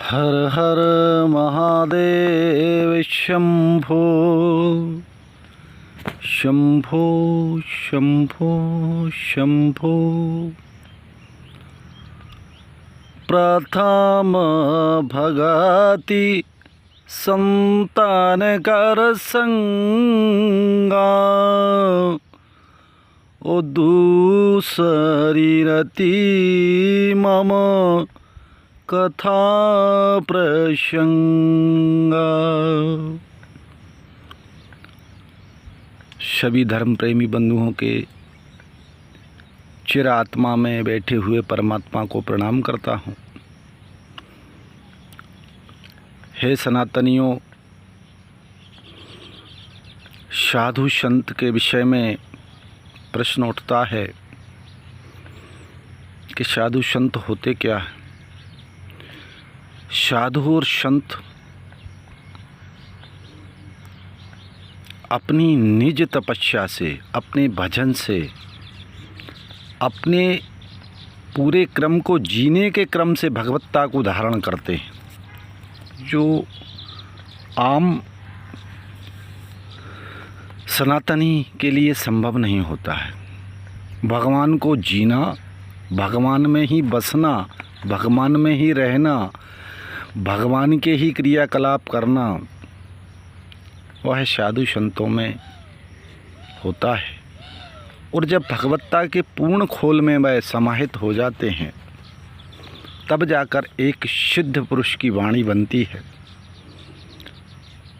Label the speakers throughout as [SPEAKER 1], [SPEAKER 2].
[SPEAKER 1] हर हर महादेव शंभो शंभो शंभो शंभो। प्रथम भगति संतान कर संगा, ओ दूसरी रति मम कथा प्रसंगा। सभी धर्म प्रेमी बंधुओं के चिर आत्मा में बैठे हुए परमात्मा को प्रणाम करता हूँ। हे सनातनियों, साधु संत के विषय में प्रश्न उठता है कि साधु संत होते क्या है। साधु और संत अपनी निज तपस्या से, अपने भजन से, अपने पूरे क्रम को जीने के क्रम से भगवत्ता को धारण करते हैं, जो आम सनातनी के लिए संभव नहीं होता है। भगवान को जीना, भगवान में ही बसना, भगवान में ही रहना, भगवान के ही क्रियाकलाप करना, वह साधु संतों में होता है। और जब भगवत्ता के पूर्ण खोल में वह समाहित हो जाते हैं, तब जाकर एक सिद्ध पुरुष की वाणी बनती है,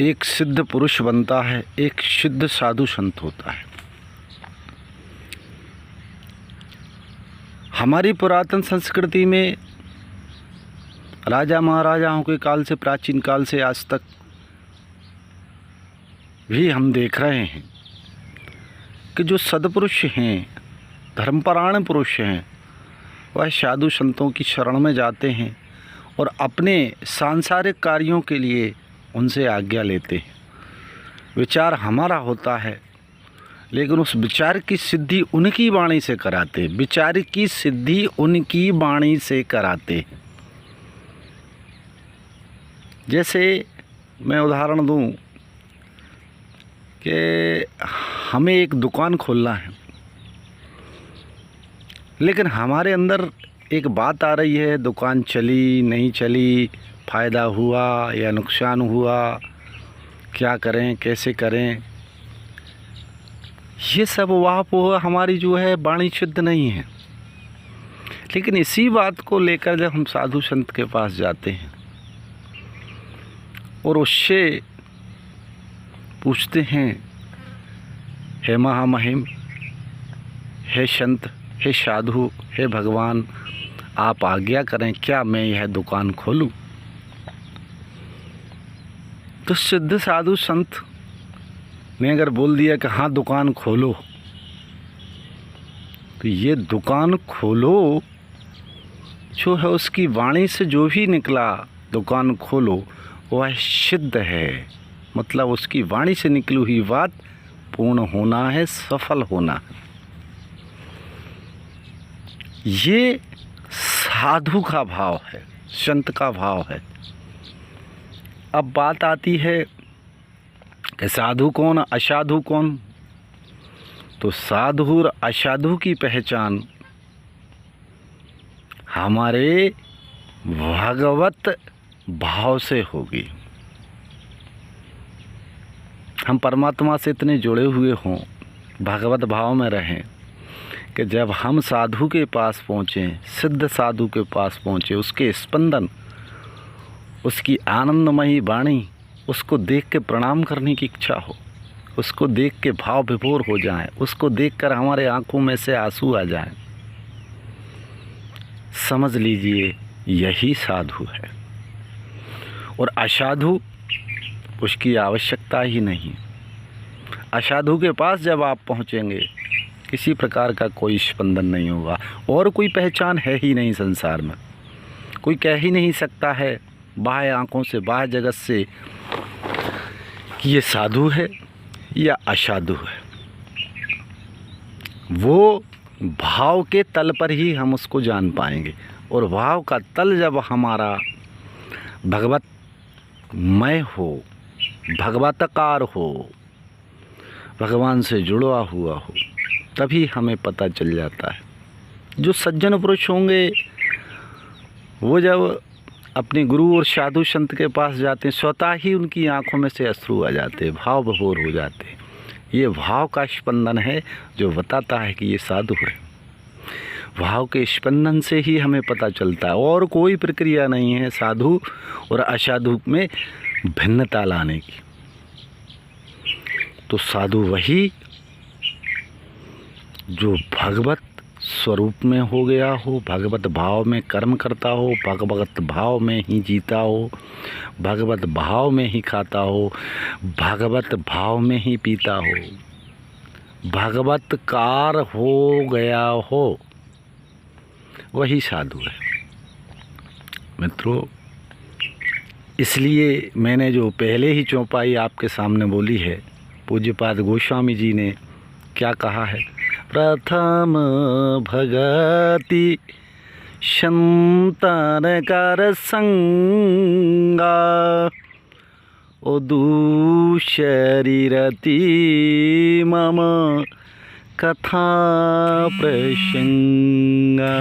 [SPEAKER 1] एक सिद्ध पुरुष बनता है, एक सिद्ध साधु संत होता है। हमारी पुरातन संस्कृति में राजा महाराजाओं के काल से, प्राचीन काल से आज तक भी हम देख रहे हैं कि जो सद्पुरुष हैं, धर्मपरायण पुरुष हैं, वह साधु संतों की शरण में जाते हैं और अपने सांसारिक कार्यों के लिए उनसे आज्ञा लेते हैं। विचार हमारा होता है, लेकिन उस विचार की सिद्धि उनकी वाणी से कराते हैं। विचार की सिद्धि उनकी वाणी से कराते हैं। जैसे मैं उदाहरण दूं कि हमें एक दुकान खोलना है, लेकिन हमारे अंदर एक बात आ रही है, दुकान चली नहीं चली, फ़ायदा हुआ या नुकसान हुआ, क्या करें, कैसे करें, ये सब वाह हमारी जो है वाणी शुद्ध नहीं है। लेकिन इसी बात को लेकर जब हम साधु संत के पास जाते हैं और उससे पूछते हैं, हे महामहिम, हे संत, हे साधु, हे भगवान, आप आज्ञा करें, क्या मैं यह दुकान खोलूं? तो सिद्ध साधु संत ने अगर बोल दिया कि हाँ दुकान खोलो, तो ये दुकान खोलो जो है उसकी वाणी से जो भी निकला, दुकान खोलो, वह सिद्ध है। मतलब उसकी वाणी से निकली हुई बात पूर्ण होना है, सफल होना है। ये साधु का भाव है, संत का भाव है। अब बात आती है कि साधु कौन, असाधु कौन। तो साधु और असाधु की पहचान हमारे भगवत भाव से होगी। हम परमात्मा से इतने जुड़े हुए हों, भगवत भाव में रहें कि जब हम साधु के पास पहुँचें, सिद्ध साधु के पास पहुँचें, उसके स्पंदन, उसकी आनंदमयी वाणी, उसको देख के प्रणाम करने की इच्छा हो, उसको देख के भाव विभोर हो जाएं, उसको देखकर हमारे आंखों में से आंसू आ जाएं, समझ लीजिए यही साधु है। और असाधु, उसकी आवश्यकता ही नहीं। असाधु के पास जब आप पहुंचेंगे, किसी प्रकार का कोई स्पंदन नहीं होगा, और कोई पहचान है ही नहीं संसार में। कोई कह ही नहीं सकता है बाह्य आंखों से, बाह्य जगत से कि ये साधु है या असाधु है। वो भाव के तल पर ही हम उसको जान पाएंगे। और भाव का तल जब हमारा भगवतमय हो, भगवताकार हो, भगवान से जुड़ा हुआ हो, तभी हमें पता चल जाता है। जो सज्जन पुरुष होंगे वो जब अपने गुरु और साधु संत के पास जाते हैं, स्वतः ही उनकी आंखों में से अश्रु आ जाते, भाव विभोर हो जाते। ये भाव का स्पंदन है जो बताता है कि ये साधु है। भाव के स्पंदन से ही हमें पता चलता है, और कोई प्रक्रिया नहीं है साधु और असाधु में भिन्नता लाने की। तो साधु वही जो भगवत स्वरूप में हो गया हो, भगवत भाव में कर्म करता हो, भगवत भाव में ही जीता हो, भगवत भाव में ही खाता हो, भगवत भाव में ही पीता हो, भगवतकार हो गया हो, वही साधु है मित्रों। इसलिए मैंने जो पहले ही चौपाई आपके सामने बोली है, पूज्यपाद गोस्वामी जी ने क्या कहा है, प्रथम भगति संतन कर संगा, ओ दूसरी रति मम कथा प्रसंगा।